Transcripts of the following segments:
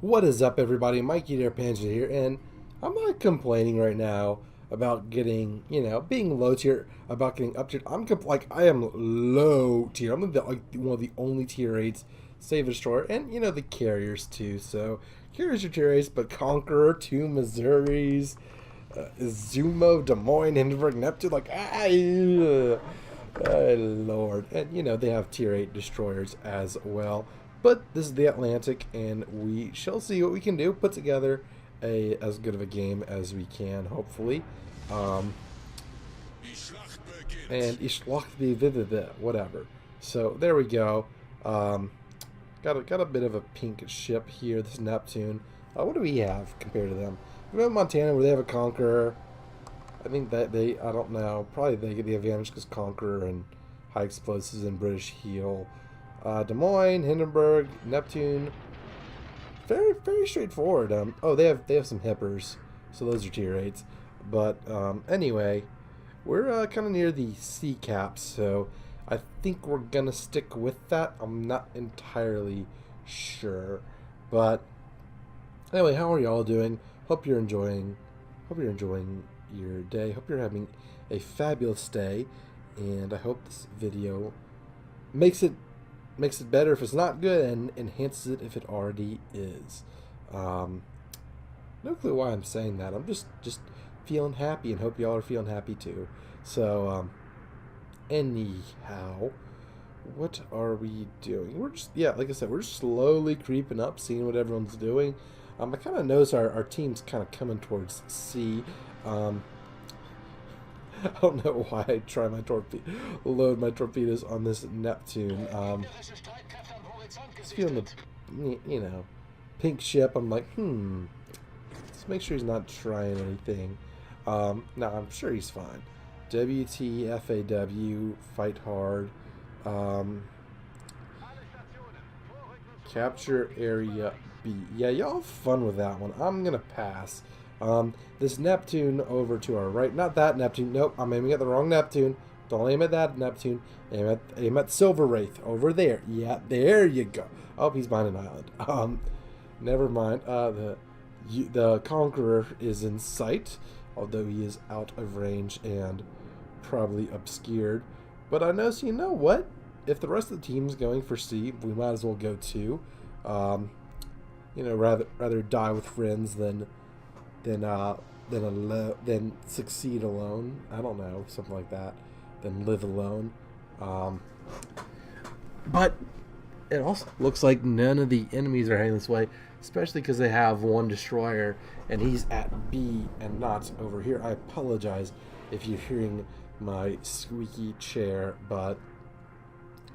What is up, everybody? Mikey Tirpitz here, and I'm not complaining right now about getting, being low tier, about getting up tier. I am low tier. I'm one of the only tier 8s, Save a Destroyer, and, the carriers, too. So, carriers are tier 8s, but Conqueror, 2 Missouris, Zumo, Des Moines, Hindenburg, Neptune, oh, Lord. And, they have tier 8 destroyers as well. But this is the Atlantic, and we shall see what we can do. Put together as good of a game as we can, hopefully. And ich Schlacht die whatever. So there we go. Got a bit of a pink ship here. This Neptune. What do we have compared to them? We have Montana, where they have a Conqueror. I think that I don't know. Probably they get the advantage because Conqueror and high explosives and British heal. Des Moines, Hindenburg, Neptune, very straightforward. Oh, they have some hippers, so those are tier 8s. But anyway, we're kind of near the C caps, so I think we're gonna stick with that. I'm not entirely sure, but anyway, how are y'all doing? Hope you're enjoying your day. Hope you're having a fabulous day, and I hope this video makes it better if it's not good and enhances it if it already is. No clue why I'm saying that. I'm just feeling happy and hope y'all are feeling happy too. So anyhow, what are we doing? We're just, like I said, we're slowly creeping up, seeing what everyone's doing. I kind of notice our team's kind of coming towards C. I don't know why I try load my torpedoes on this Neptune. Just feeling the, pink ship. I'm like, let's make sure he's not trying anything. No, I'm sure he's fine. WTFAW, fight hard. Capture area B. Yeah, y'all have fun with that one. I'm gonna pass. This Neptune over to our right. Not that Neptune. Nope, I'm aiming at the wrong Neptune. Don't aim at that Neptune. Aim at Silver Wraith over there. Yeah, there you go. Oh, he's behind an island. Never mind. The Conqueror is in sight, although he is out of range and probably obscured. But I know, so you know what? If the rest of the team's going for C, we might as well go too. Rather die with friends than succeed alone. I don't know, something like that. Than live alone. But it also looks like none of the enemies are heading this way, especially because they have one destroyer and he's at B and not over here. I apologize if you're hearing my squeaky chair, but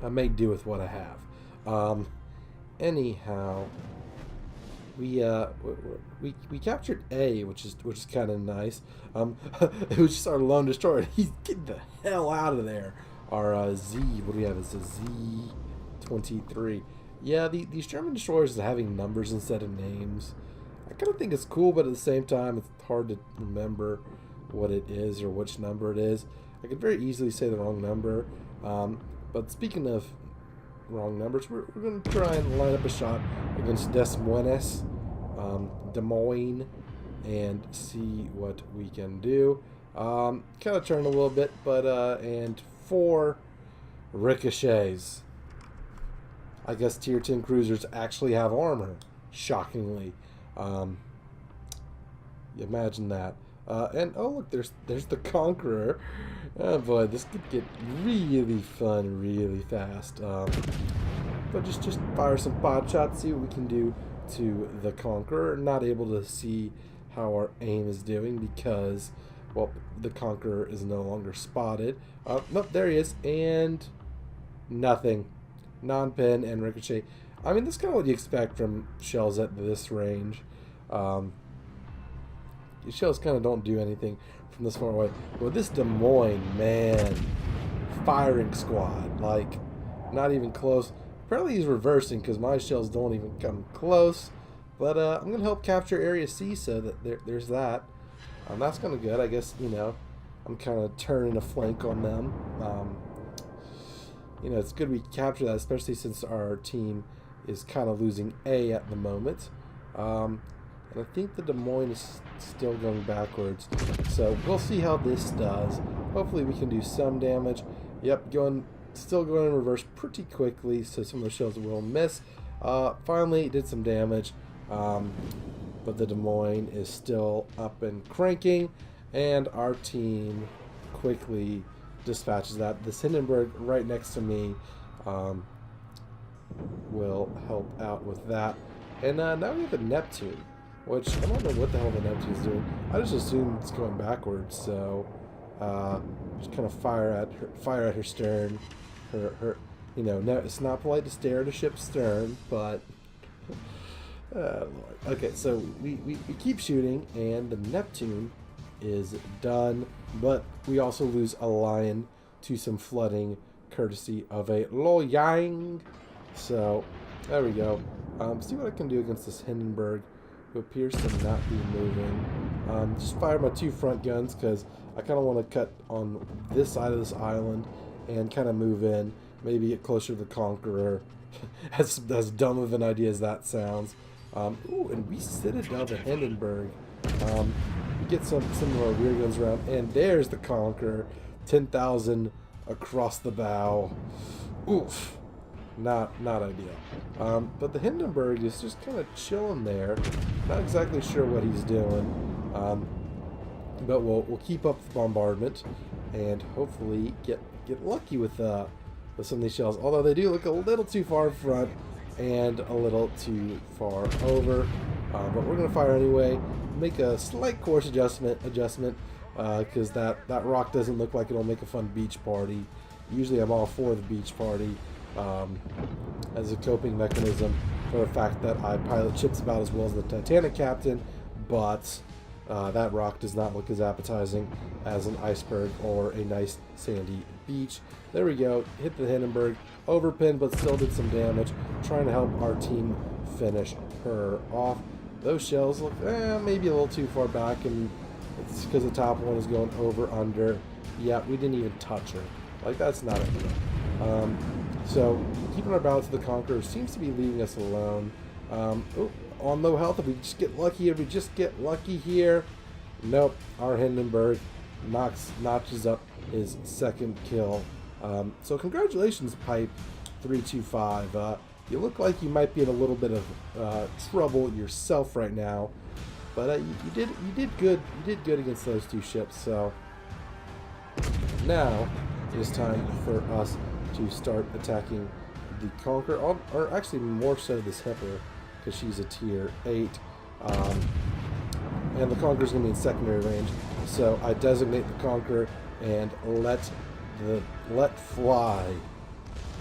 I may do with what I have. Anyhow, we captured A, which is kind of nice. It was just our lone destroyer. He's getting the hell out of there. Our Z, what do we have? It's a Z-23. Yeah, these German destroyers are having numbers instead of names. I kind of think it's cool, but at the same time, it's hard to remember what it is or which number it is. I could very easily say the wrong number. But speaking of wrong numbers, we're going to try and line up a shot against Des Moines, Des Moines, and see what we can do. Kind of turn a little bit, but and 4 ricochets. I guess tier 10 cruisers actually have armor, shockingly. Imagine that. And oh look, there's the Conqueror. Oh boy, this could get really fun really fast. But just fire some pot shots, see what we can do to the Conqueror. Not able to see how our aim is doing because, well, the Conqueror is no longer spotted. Nope, there he is, and nothing. Non-pin and ricochet. I mean, that's kind of what you expect from shells at this range. Shells kind of don't do anything from this far away. Well, this Des Moines, man, firing squad, like, not even close. Apparently he's reversing because my shells don't even come close. But I'm going to help capture Area C, so that there's that. That's kind of good. I guess, I'm kind of turning a flank on them. It's good we capture that, especially since our team is kind of losing A at the moment. And I think the Des Moines is still going backwards. So we'll see how this does. Hopefully we can do some damage. Yep, still going in reverse pretty quickly, so some of the shells will miss. Finally did some damage. But the Des Moines is still up and cranking, and our team quickly dispatches that. This Hindenburg right next to me will help out with that. And now we have a Neptune, which I don't know what the hell the Neptune's doing. I just assume it's going backwards, so just kind of fire at her stern. Her, you know, no, it's not polite to stare at a ship's stern, but Lord. Okay, so we keep shooting, and the Neptune is done, but we also lose a Lion to some flooding, courtesy of a Lo Yang. So there we go. See what I can do against this Hindenburg, who appears to not be moving. Just fire my 2 front guns, because I kind of want to cut on this side of this island and kind of move in, maybe get closer to the Conqueror. as dumb of an idea as that sounds. Ooh, and we citadel the Hindenburg. We get some of our rear guns around, and there's the Conqueror. 10,000 across the bow. Oof. Not ideal. But the Hindenburg is just kind of chilling there. Not exactly sure what he's doing. But we'll keep up the bombardment and hopefully get lucky with some of these shells. Although they do look a little too far in front and a little too far over. But we're going to fire anyway. Make a slight course adjustment because that rock doesn't look like it'll make a fun beach party. Usually I'm all for the beach party as a coping mechanism for the fact that I pilot ships about as well as the Titanic captain, but that rock does not look as appetizing as an iceberg or a nice sandy beach. There we go. Hit the Hindenburg. Overpinned, but still did some damage. Trying to help our team finish her off. Those shells look maybe a little too far back, and it's because the top one is going over under. Yeah, we didn't even touch her. Like, that's not ideal. So keeping our balance to the Conqueror seems to be leaving us alone. On low health, if we just get lucky here, nope, our Hindenburg notches up his second kill. So congratulations, Pipe 325. You look like you might be in a little bit of trouble yourself right now, but you did good. You did good against those 2 ships. So now it is time for us to start attacking the Conqueror, or actually more so this Hipper, because she's a tier 8. And the Conqueror's going to be in secondary range. So I designate the Conqueror and let fly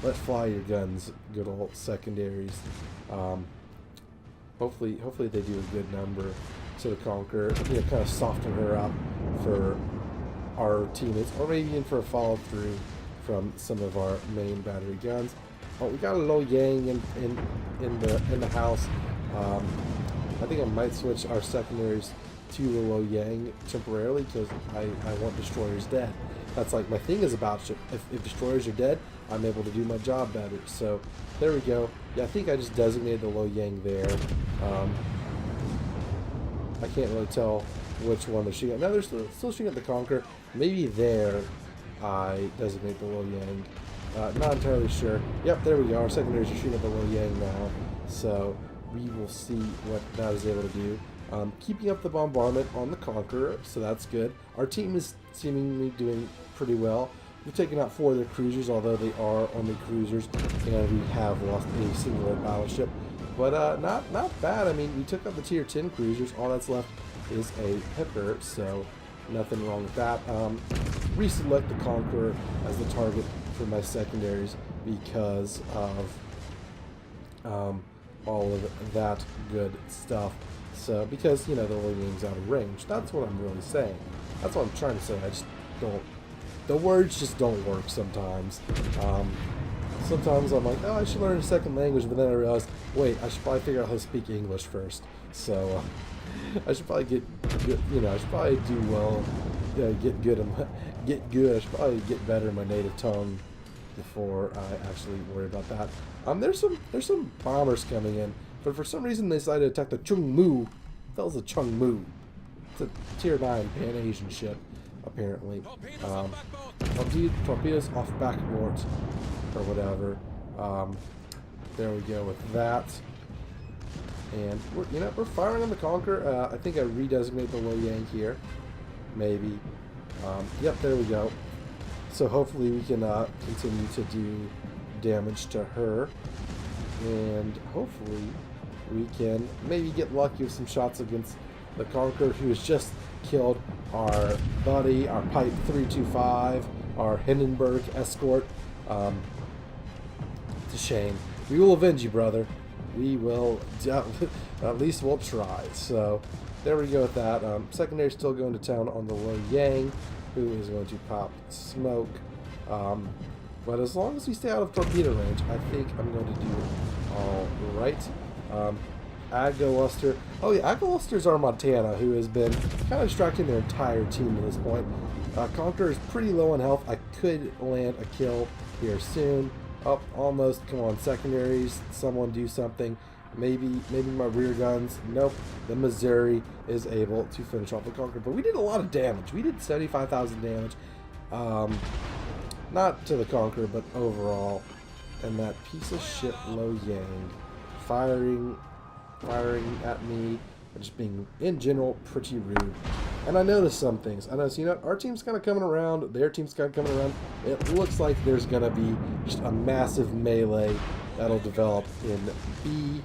your guns, good old secondaries. Hopefully they do a good number to the Conqueror. You know, kind of soften her up for our teammates, or maybe even for a follow through from some of our main battery guns. Oh, we got a Lo Yang in the house. I think I might switch our secondaries to the Lo Yang temporarily, because I want destroyers dead. That's like my thing is about ship. If destroyers are dead, I'm able to do my job better. So there we go. Yeah, I think I just designated the Lo Yang there. I can't really tell which one they're shooting at. No, they're still shooting at the Conqueror. Maybe there I designate the Lo Yang. Not entirely sure. Yep, there we go. Our secondaries are shooting at the Lo Yang now. So we will see what that is able to do. Keeping up the bombardment on the Conqueror, so that's good. Our team is seemingly doing pretty well. We've taken out 4 of their cruisers, although they are only cruisers, and we have lost a singular battleship. But not bad. I mean, we took out the tier 10 cruisers. All that's left is a Hipper, so nothing wrong with that. Reselect the Conqueror as the target for my secondaries because of all of that good stuff. So, because, you know, the Lo Yang's out of range. That's what I'm really saying. That's what I'm trying to say. I just don't... The words just don't work sometimes. Sometimes I'm like, oh, I should learn a second language, but then I realized, wait, I should probably figure out how to speak English first. So, I should probably get good, you know, I should probably do well, get good. I should probably get better in my native tongue before I actually worry about that. There's some bombers coming in But for some reason they decided to attack the Chung Mu. That was a Chung Mu. It's a tier 9 Pan-Asian ship, apparently. Torpedoes off backboard, or whatever. There we go with that. And we're firing on the Conqueror. I think I redesignate the Lo Yang here. Maybe. Yep, there we go. So hopefully we can continue to do damage to her. And hopefully we can maybe get lucky with some shots against the Conqueror, who has just killed our buddy, our Pipe 325, our Hindenburg escort. It's a shame. We will avenge you, brother. We will, at least we'll try. So there we go with that. Secondary still going to town on the Lo Yang, who is going to pop smoke. But as long as we stay out of torpedo range, I think I'm going to do all right. Agoluster. Oh yeah, Agoluster's our Montana, who has been kind of distracting their entire team at this point. Conqueror is pretty low on health. I could land a kill here soon. Up, almost. Come on, secondaries. Someone do something. Maybe my rear guns. Nope. The Missouri is able to finish off the Conqueror. But we did a lot of damage. We did 75,000 damage. Not to the Conqueror, but overall. And that piece of shit Lo Yang firing at me, and just being in general pretty rude. And I noticed some things. I noticed, our team's kind of coming around, their team's kind of coming around. It looks like there's gonna be just a massive melee that'll develop in B,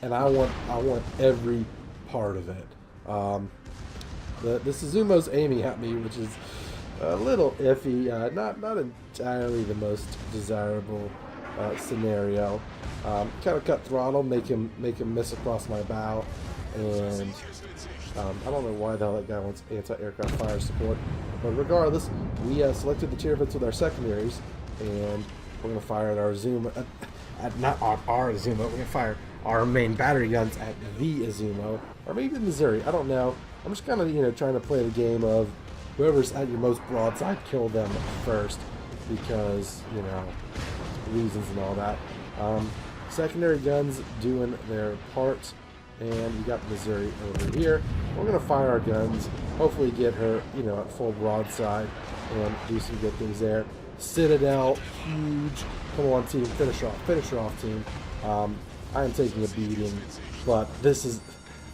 and I want every part of it. The Suzumo's aiming at me, which is a little iffy. Not entirely the most desirable scenario. Kind of cut throttle, make him miss across my bow, and I don't know why the hell that guy wants anti-aircraft fire support, but regardless, we selected the Tirpitz with our secondaries, and we're going to fire at our Izumo, not our Izumo, we're going to fire our main battery guns at the Izumo, or maybe the Missouri, I don't know. I'm just kind of, trying to play the game of whoever's at your most broadside, kill them first, because, reasons and all that. Secondary guns doing their part, and we got Missouri over here. We're going to fire our guns, hopefully get her, at full broadside, and do some good things there. Citadel, huge. Come on, team, finish her off, team. I am taking a beating, but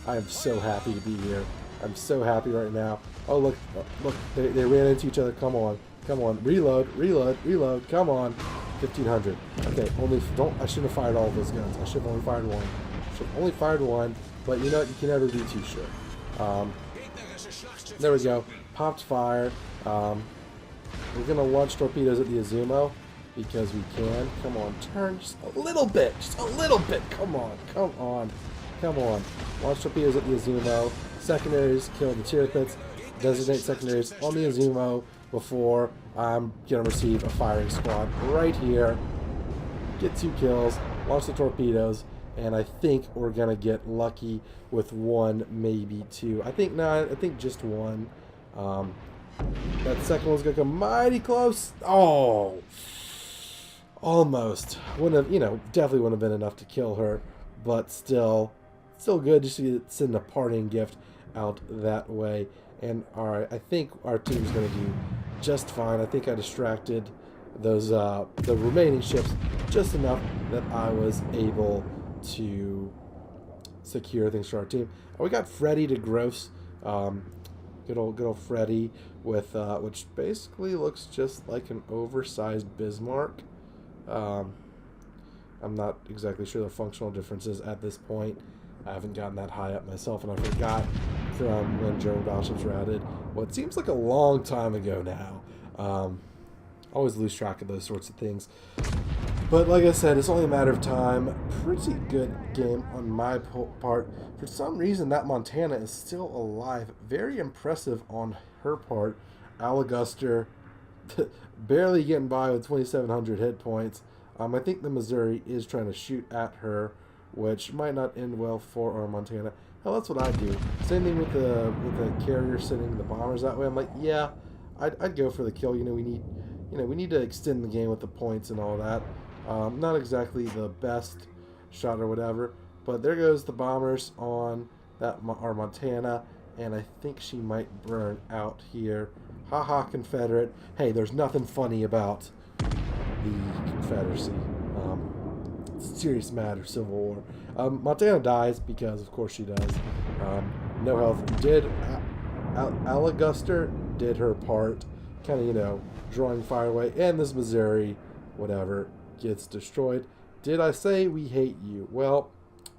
I am so happy to be here. I'm so happy right now. Oh, look, they ran into each other. Come on, reload, come on. 1,500. Okay, I shouldn't have fired all of those guns. I should have only fired one. But you can never be too sure. There we go. Popped fire. We're gonna launch torpedoes at the Izumo because we can. Come on, turn just a little bit. Come on. Launch torpedoes at the Izumo. Secondaries kill the Tirpitz. Designate secondaries on the Izumo before I'm going to receive a firing squad right here. Get 2 kills, launch the torpedoes, and I think we're going to get lucky with 1, maybe 2. I think just 1. That second one's going to come mighty close. Oh, almost. Wouldn't have, definitely wouldn't have been enough to kill her, but still good just to send a parting gift out that way. And I think our team's going to do just fine. I think I distracted those the remaining ships just enough that I was able to secure things for our team. We got Freddy to gross, good old Freddy with which basically looks just like an oversized Bismarck. I'm not exactly sure the functional differences at this point. I haven't gotten that high up myself, and I forgot from when German battleships were added. What seems like a long time ago now. Always lose track of those sorts of things. But like I said, it's only a matter of time. Pretty good game on my part. For some reason, that Montana is still alive. Very impressive on her part. Alaguster barely getting by with 2,700 hit points. I think the Missouri is trying to shoot at her, which might not end well for our Montana. Hell, that's what I do. Same thing with the carrier sending the bombers that way. I'm like, yeah, I'd go for the kill. We need to extend the game with the points and all that. Not exactly the best shot or whatever. But there goes the bombers on our Montana, and I think she might burn out here. Haha, Confederate. Hey, there's nothing funny about the Confederacy. It's a serious matter, Civil War. Montana dies because, of course, she does. No health. Aligaster did her part, kind of, drawing fire away, and this Missouri, whatever, gets destroyed. Did I say we hate you? Well,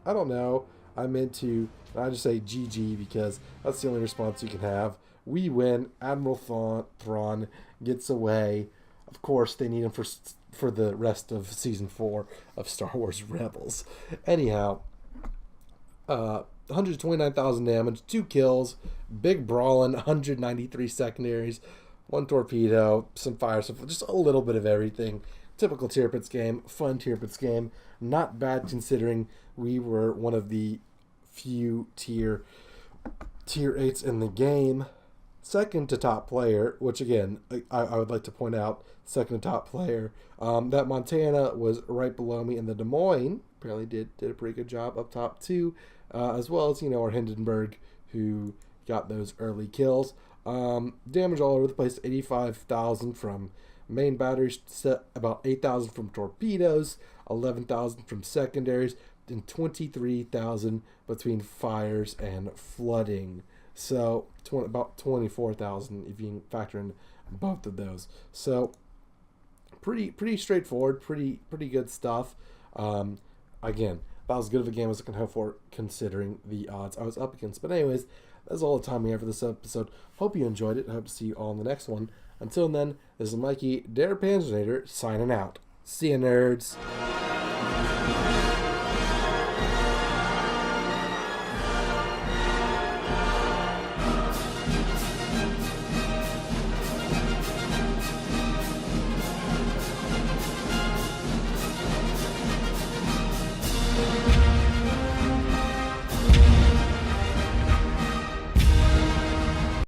I don't know. I just say GG because that's the only response you can have. We win. Admiral Thrawn gets away. Of course, they need him for the rest of Season 4 of Star Wars Rebels. Anyhow, 129,000 damage, 2 kills, big brawling, 193 secondaries, 1 torpedo, some fire, just a little bit of everything. Typical Tirpitz game, fun Tirpitz game. Not bad considering we were one of the few tier 8s in the game. Second to top player, which again, I would like to point out, second to top player. That Montana was right below me, and the Des Moines apparently did a pretty good job up top too, as well as, our Hindenburg, who got those early kills. Damage all over the place, 85,000 from main batteries, about 8,000 from torpedoes, 11,000 from secondaries, and 23,000 between fires and flooding. So about 24,000 if you factor in both of those. So pretty straightforward, pretty good stuff. Again, about as good of a game as I can hope for considering the odds I was up against. But anyways, that's all the time we have for this episode. Hope you enjoyed it. I hope to see you all in the next one. Until then, this is Mikey, Panzernator, signing out. See ya, nerds.